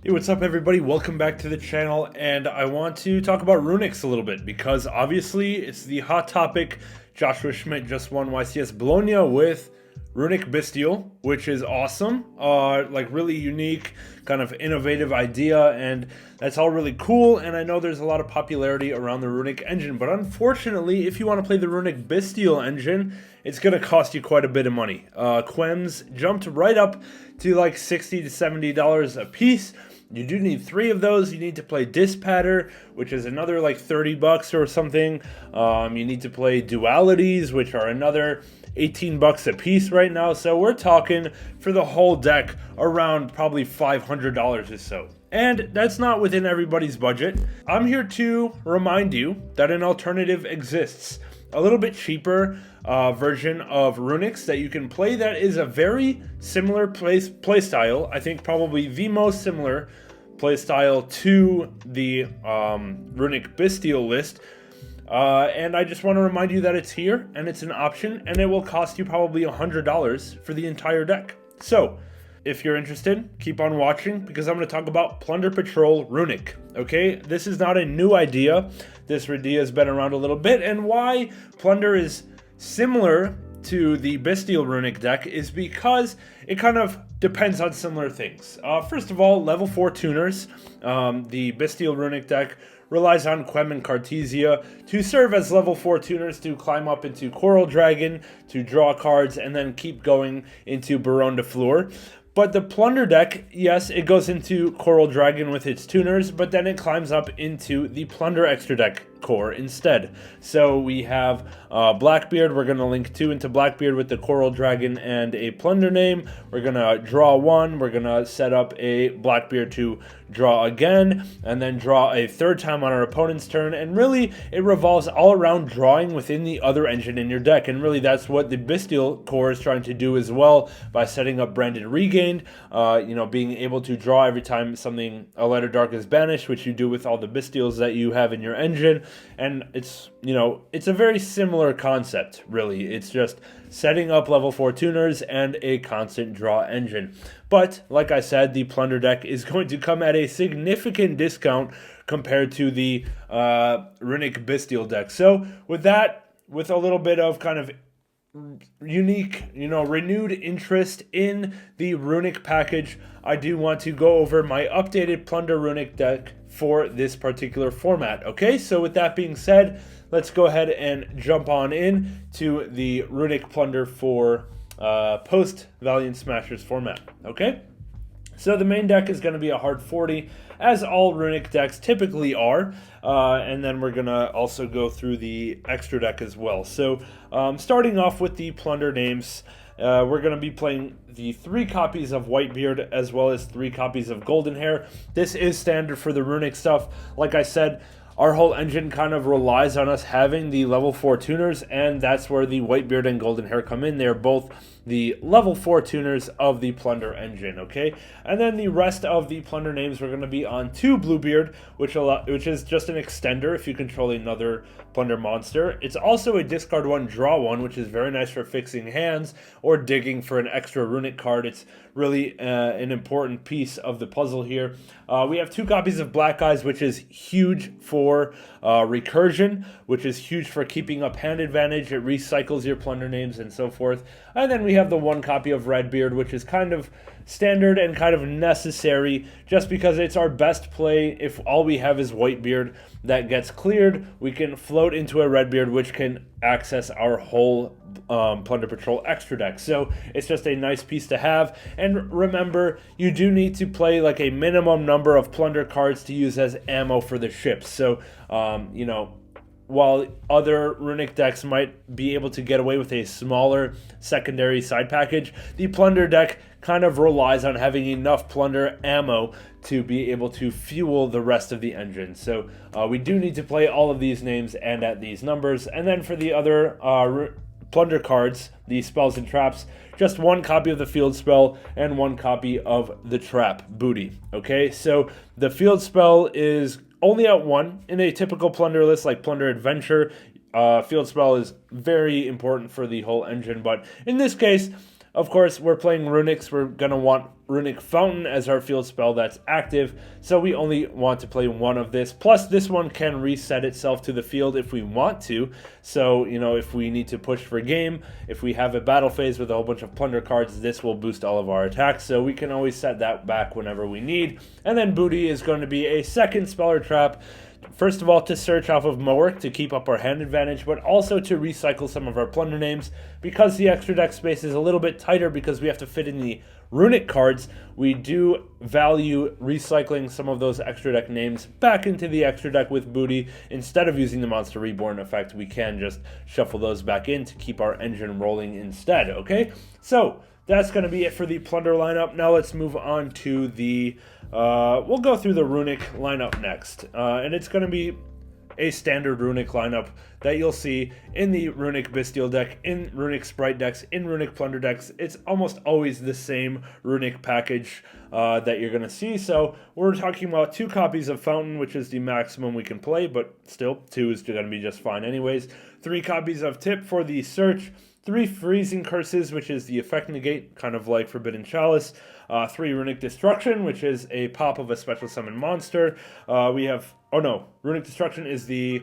Hey, what's up everybody? Welcome back to the channel, and I want to talk about Runics a little bit because obviously it's the hot topic. Joshua Schmidt just won YCS Bologna with Runick Bystial, which is awesome. Like really unique, kind of innovative idea, and that's all really cool, and I know there's a lot of popularity around the Runick engine, but unfortunately, if you want to play the Runick Bystial engine, it's going to cost you quite a bit of money. Quems jumped right up to like $60 to $70 a piece. You do need 3 of those. You need to play Dispatter, which is another like 30 bucks or something. You need to play Dualities, which are another 18 bucks a piece right now. So we're talking for the whole deck around probably $500 or so. And that's not within everybody's budget. I'm here to remind you that an alternative exists. A little bit cheaper version of Runics that you can play that is a very similar play style. I think probably the most similar play style to the Runick Bystial list. And I just want to remind you that it's here and it's an option, and it will cost you probably $100 for the entire deck. So if you're interested, keep on watching because I'm going to talk about Plunder Patroll Runick. Okay, this is not a new idea. This idea has been around a little bit, and why Plunder is similar to the Bystial Runick deck is because it kind of depends on similar things. First of all, level 4 tuners. The Bystial Runick deck relies on Quem and Cartesia to serve as level 4 tuners to climb up into Coral Dragon, to draw cards, and then keep going into Baron de Fleur. But the Plunder deck, yes, it goes into Coral Dragon with its tuners, but then it climbs up into the Plunder extra deck core instead. So we have Blackbeard. We're going to link 2 into Blackbeard with the Coral Dragon and a Plunder name. We're going to draw 1. We're going to set up a Blackbeard to draw again, and then draw a 3rd time on our opponent's turn. And really, it revolves all around drawing within the other engine in your deck. And really, that's what the Bystial core is trying to do as well by setting up Branded Regained. Being able to draw every time a letter dark is banished, which you do with all the Bystials that you have in your engine. And it's a very similar concept, really. It's just setting up level 4 tuners and a constant draw engine. But, like I said, the Plunder deck is going to come at a significant discount compared to the Runick Bystial deck. So, with a little bit of kind of unique, renewed interest in the Runick package, I do want to go over my updated Plunder Runick deck for this particular format. Okay, so with that being said, let's go ahead and jump on in to the Runick Plunder for post Valiant Smashers format. Okay, so the main deck is going to be a hard 40, as all Runick decks typically are, and then we're going to also go through the extra deck as well. So starting off with the Plunder names, we're going to be playing the 3 copies of Whitebeard as well as 3 copies of Golden Hair. This is standard for the Runick stuff. Like I said, our whole engine kind of relies on us having the level 4 tuners, and that's where the Whitebeard and Golden Hair come in. They're both the level 4 tuners of the Plunder engine, okay? And then the rest of the Plunder names, we're going to be on 2 Bluebeard, which is just an extender if you control another Plunder monster. It's also a discard 1, draw 1, which is very nice for fixing hands or digging for an extra Runick card. It's really an important piece of the puzzle here. We have 2 copies of Black Eyes, which is huge for recursion, which is huge for keeping up hand advantage. It recycles your Plunder names and so forth. And then we have the 1 copy of Redbeard, which is kind of standard and kind of necessary just because it's our best play. If all we have is Whitebeard that gets cleared, we can float into a Redbeard, which can access our whole Plunder Patrol extra deck. So it's just a nice piece to have. And remember, you do need to play like a minimum number of Plunder cards to use as ammo for the ships. So while other Runick decks might be able to get away with a smaller secondary side package, the Plunder deck kind of relies on having enough Plunder ammo to be able to fuel the rest of the engine. So we do need to play all of these names and at these numbers. And then for the other Plunder cards, the spells and traps, just 1 copy of the field spell and 1 copy of the trap booty. Okay, so the field spell is only at 1 in a typical Plunder list like Plunder Adventure. Field spell is very important for the whole engine, but in this case, Of course, we're playing Runics. We're going to want Runick Fountain as our field spell that's active, so we only want to play one of this. Plus, this one can reset itself to the field if we want to. So, you know, if we need to push for game, if we have a battle phase with a whole bunch of Plunder cards, this will boost all of our attacks, so we can always set that back whenever we need. And then Booty is going to be a second spell or trap. First of all, to search off of Mowork to keep up our hand advantage, but also to recycle some of our Plunder names. Because the extra deck space is a little bit tighter because we have to fit in the Runick cards, we do value recycling some of those extra deck names back into the extra deck with Booty. Instead of using the Monster Reborn effect, we can just shuffle those back in to keep our engine rolling instead, okay? So, that's going to be it for the Plunder lineup. Now let's move on to the, we'll go through the Runick lineup next. And it's going to be a standard Runick lineup that you'll see in the Runick Bystial deck, in Runick Sprite decks, in Runick Plunder decks. It's almost always the same Runick package that you're going to see. So we're talking about 2 copies of Fountain, which is the maximum we can play, but still 2 is going to be just fine anyways. 3 copies of Tip for the search. 3 Freezing Curses, which is the effect negate, kind of like Forbidden Chalice. 3 Runick Destruction, which is a pop of a special summon monster. We have, oh no, Runick Destruction is the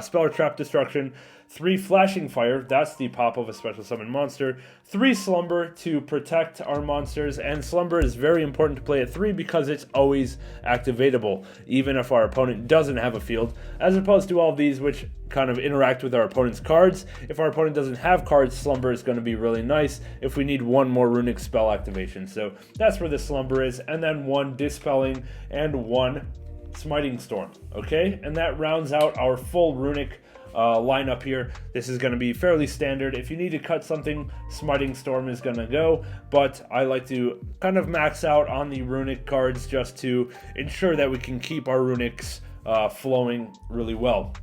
spell or trap destruction. 3 Flashing Fire, that's the pop of a special summon monster. 3 Slumber to protect our monsters, and Slumber is very important to play at 3 because it's always activatable, even if our opponent doesn't have a field, as opposed to all of these which kind of interact with our opponent's cards. If our opponent doesn't have cards, Slumber is going to be really nice if we need one more Runick spell activation. So that's where the Slumber is, and then 1 Dispelling and 1 Smiting Storm, okay? And that rounds out our full Runick lineup here. This is going to be fairly standard. If you need to cut something, Smiting Storm is going to go, but I like to kind of max out on the Runick cards just to ensure that we can keep our Runicks flowing really well.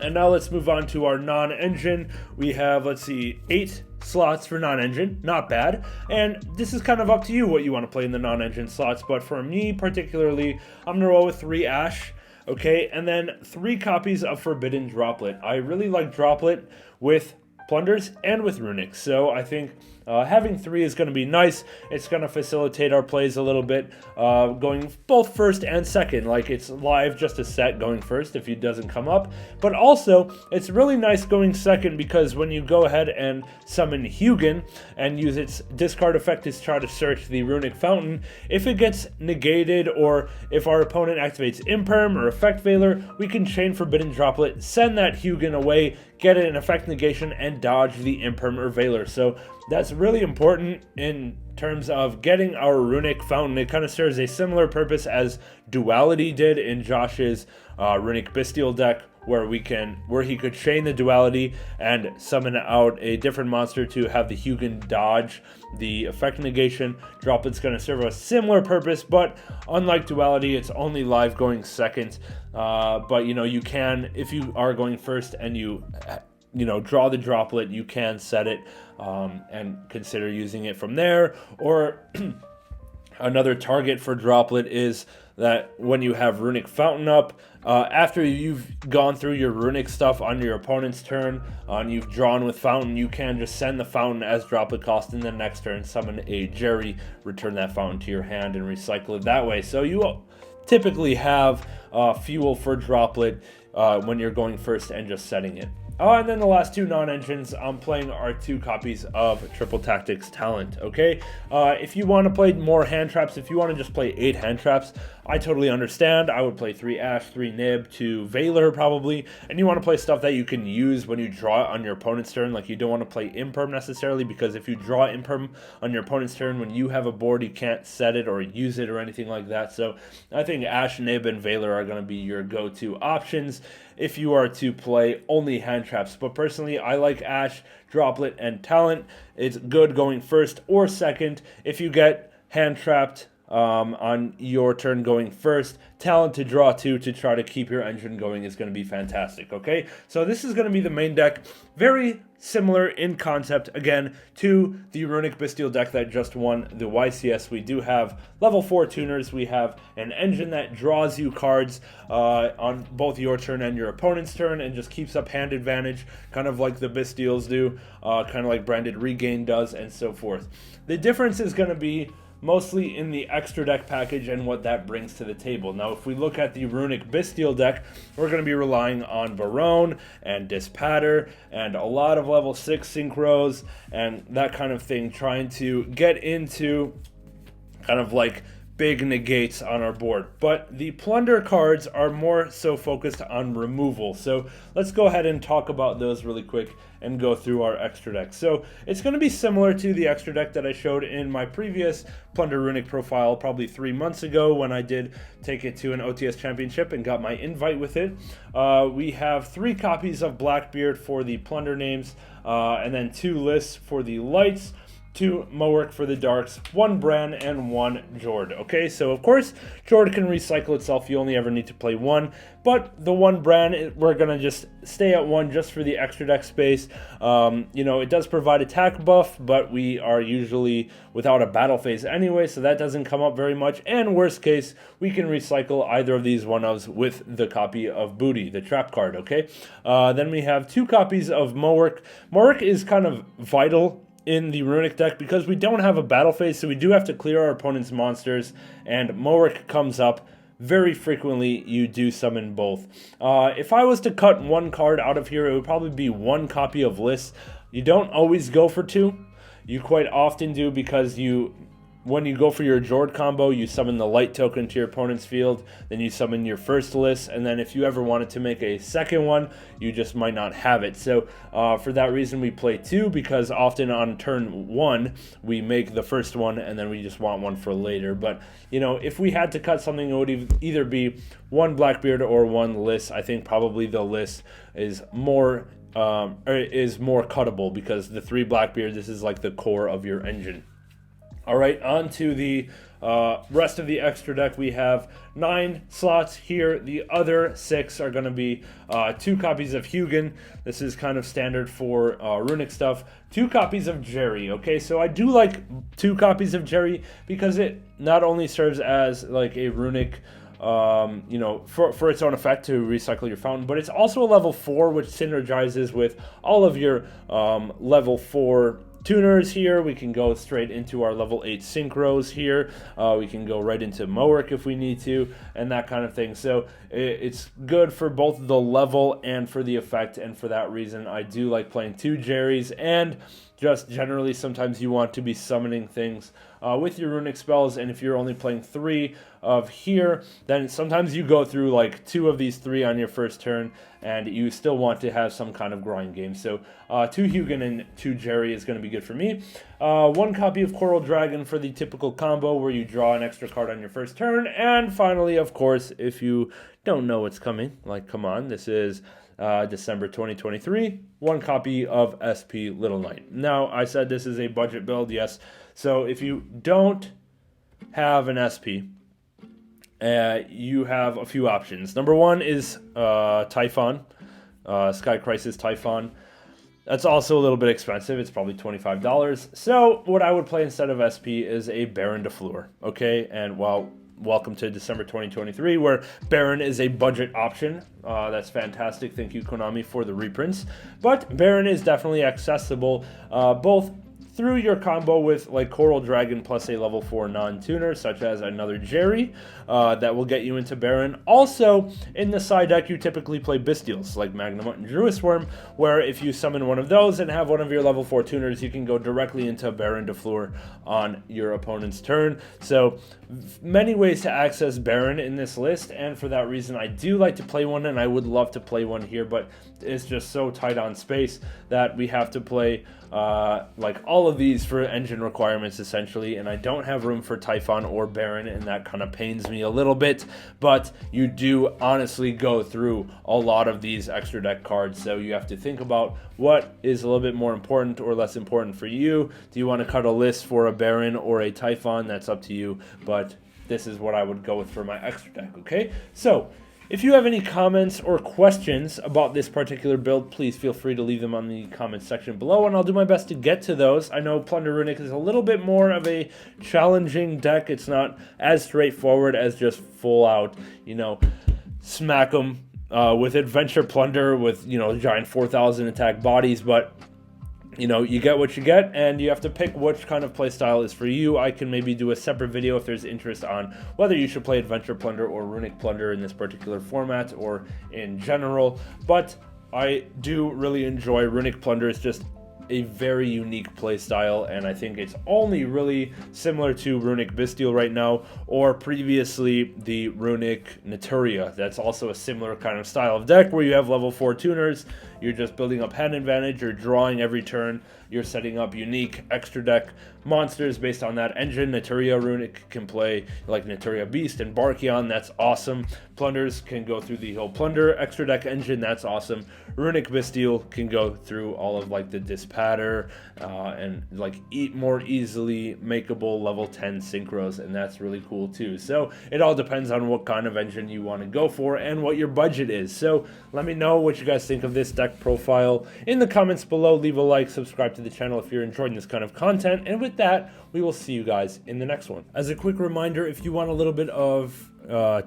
And now let's move on to our non-engine. We have, let's see, 8 slots for non-engine, not bad. And this is kind of up to you what you want to play in the non-engine slots, but for me particularly, I'm going to roll with 3 Ash. Okay, and then 3 copies of Forbidden Droplet. I really like Droplet with Plunders and with Runick, so I think having 3 is going to be nice. It's going to facilitate our plays a little bit, going both first and second. Like, it's live just a set going first if it doesn't come up, but also it's really nice going second because when you go ahead and summon Yugioh and use its discard effect to try to search the Runick Fountain, if it gets negated or if our opponent activates Imperm or Effect Veiler, we can chain Forbidden Droplet, send that Yugioh away, get it an effect negation, and dodge the Imperm or Veiler. So that's really important in terms of getting our Runick Fountain. It kind of serves a similar purpose as Duality did in Josh's Runick Bystial deck, where he could chain the Duality and summon out a different monster to have the Yugioh dodge the effect negation. Droplet's going to serve a similar purpose, but unlike Duality, it's only live going second. But you know, you can, if you are going first and you draw the Droplet, you can set it and consider using it from there. Or another target for Droplet is that when you have Runick Fountain up, after you've gone through your Runick stuff on your opponent's turn, and you've drawn with Fountain, you can just send the Fountain as Droplet cost in the next turn, summon a Jerry, return that Fountain to your hand, and recycle it that way. So you typically have fuel for Droplet when you're going first and just setting it. And then the last 2 non-engines I'm playing are 2 copies of Triple Tactics Talent, okay? If you want to play more hand traps, if you want to just play 8 hand traps, I totally understand. I would play 3 Ash, 3 Nib, 2 Veiler probably, and you want to play stuff that you can use when you draw it on your opponent's turn. Like, you don't want to play Imperm necessarily, because if you draw Imperm on your opponent's turn, when you have a board, you can't set it or use it or anything like that. So I think Ash, Nib, and Veiler are going to be your go-to options if you are to play only hand traps. But personally, I like Ash, Droplet, and Talent. It's good going first or second. If you get hand trapped on your turn going first. Talent to draw 2 to try to keep your engine going is going to be fantastic, okay? So this is going to be the main deck. Very similar in concept, again, to the Runick Bystial deck that just won the YCS. We do have level 4 tuners. We have an engine that draws you cards on both your turn and your opponent's turn and just keeps up hand advantage, kind of like the Bystials do, kind of like Branded Regain does, and so forth. The difference is going to be mostly in the extra deck package and what that brings to the table. Now, if we look at the Runick Bystial deck, we're going to be relying on Barone and Dispatter and a lot of level 6 synchros and that kind of thing, trying to get into kind of like big negates on our board. But the Plunder cards are more so focused on removal. So let's go ahead and talk about those really quick and go through our extra deck. So it's going to be similar to the extra deck that I showed in my previous Plunder Runick profile probably 3 months ago when I did take it to an OTS championship and got my invite with it. We have 3 copies of Blackbeard for the Plunder names, and then 2 lists for the lights, 2 Mowork for the darks, 1 Bran, and 1 Jord. Okay, so of course, Jord can recycle itself. You only ever need to play 1, but the 1 Bran, we're going to just stay at 1 just for the extra deck space. You know, it does provide attack buff, but we are usually without a battle phase anyway, so that doesn't come up very much. And worst case, we can recycle either of these 1-ofs with the copy of Booty, the trap card, okay? Then we have 2 copies of Mowork. Mowork is kind of vital in the Runick deck because we don't have a battle phase, so we do have to clear our opponent's monsters, and Mowork comes up very frequently. You do summon both. If I was to cut 1 card out of here, it would probably be 1 copy of Lists. You don't always go for 2. You quite often do, because when you go for your Jord combo, you summon the light token to your opponent's field, then you summon your first list, and then if you ever wanted to make a second one, you just might not have it. So for that reason, we play 2, because often on turn 1, we make the first one, and then we just want 1 for later. But, you know, if we had to cut something, it would either be 1 Blackbeard or 1 list. I think probably the list is more cuttable, because the 3 Blackbeard, this is like the core of your engine. All right, on to the rest of the extra deck. We have 9 slots here. The other 6 are going to be 2 copies of Hugin. This is kind of standard for Runick stuff. 2 copies of Jerry. Okay, so I do like 2 copies of Jerry because it not only serves as like a Runick, you know, for its own effect to recycle your fountain, but it's also a level 4, which synergizes with all of your level 4 tuners here. We can go straight into our level 8 synchros here. We can go right into Mowork if we need to, and that kind of thing. So it's good for both the level and for the effect, and for that reason I do like playing 2 Jerrys. And just generally, sometimes you want to be summoning things with your Runick spells, and if you're only playing 3 of here, then sometimes you go through like 2 of these 3 on your first turn, and you still want to have some kind of grind game. So 2 Hugin and 2 Jerry is going to be good for me. 1 copy of Coral Dragon for the typical combo where you draw an extra card on your first turn. And finally, of course, if you don't know what's coming, like, come on, this is December 2023, 1 copy of SP Little Knight. Now, I said this is a budget build, yes. So if you don't have an SP, you have a few options. Number 1 is Typhon, Sky Crisis Typhon. That's also a little bit expensive. It's probably $25. So what I would play instead of SP is a Baron de Fleur, okay? And well, welcome to December 2023, where Baron is a budget option. That's fantastic. Thank you, Konami, for the reprints. But Baron is definitely accessible, both through your combo with like Coral Dragon plus a level 4 non-tuner, such as another Jerry, that will get you into Baron. Also, in the side deck, you typically play Bystials, like Magnamut and Druid Worm, where if you summon one of those and have one of your level 4 tuners, you can go directly into Baron de Fleur on your opponent's turn. So, many ways to access Baron in this list, and for that reason, I do like to play one, and I would love to play one here, but it's just so tight on space that we have to play like all of these for engine requirements essentially, and I don't have room for Typhon or Baron, and that kind of pains me a little bit. But you do honestly go through a lot of these extra deck cards, so you have to think about what is a little bit more important or less important for you. Do you want to cut a list for a Baron or a Typhon? That's up to you, but this is what I would go with for my extra deck, okay? So if you have any comments or questions about this particular build, please feel free to leave them on the comments section below, and I'll do my best to get to those. I know Plunder Runick is a little bit more of a challenging deck. It's not as straightforward as just full out, you know, smack them with Adventure Plunder with, you know, giant 4,000 attack bodies, but you know, you get what you get, and you have to pick which kind of playstyle is for you. I can maybe do a separate video if there's interest on whether you should play Adventure Plunder or Runick Plunder in this particular format or in general. But I do really enjoy Runick Plunder. It's just a very unique playstyle, and I think it's only really similar to Runick Bystial right now, or previously the Runick Naturia. That's also a similar kind of style of deck where you have level 4 tuners. You're just building up hand advantage, you're drawing every turn, you're setting up unique extra deck monsters based on that engine. Naturia Runick can play like Naturia Beast and Barkion, that's awesome. Plunders can go through the whole Plunder extra deck engine, that's awesome. Runick Bystial can go through all of like the Dispatter and like more easily makeable level 10 synchros, and that's really cool too. So it all depends on what kind of engine you want to go for and what your budget is. So let me know what you guys think of this deck profile in the comments below. Leave a like, subscribe to the channel if you're enjoying this kind of content, and with that, we will see you guys in the next one. As a quick reminder, if you want a little bit of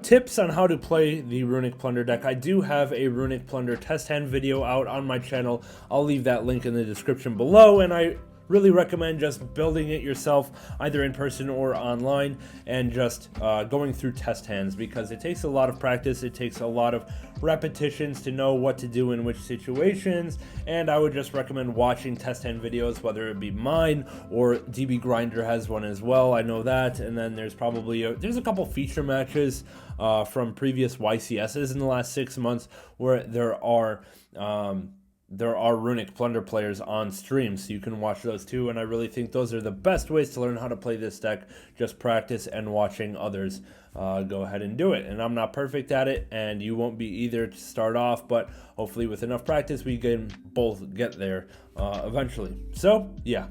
tips on how to play the Runick Plunder deck, I do have a Runick Plunder test hand video out on my channel. I'll leave that link in the description below, and I really recommend just building it yourself, either in person or online, and just going through test hands, because it takes a lot of practice, it takes a lot of repetitions to know what to do in which situations. And I would just recommend watching test hand videos, whether it be mine or DB Grinder has one as well, I know that. And then there's probably there's a couple feature matches from previous YCSs in the last 6 months where there are Runick Plunder players on stream, so you can watch those too, and I really think those are the best ways to learn how to play this deck. Just practice and watching others go ahead and do it. And I'm not perfect at it, and you won't be either to start off, but hopefully with enough practice we can both get there eventually. So yeah.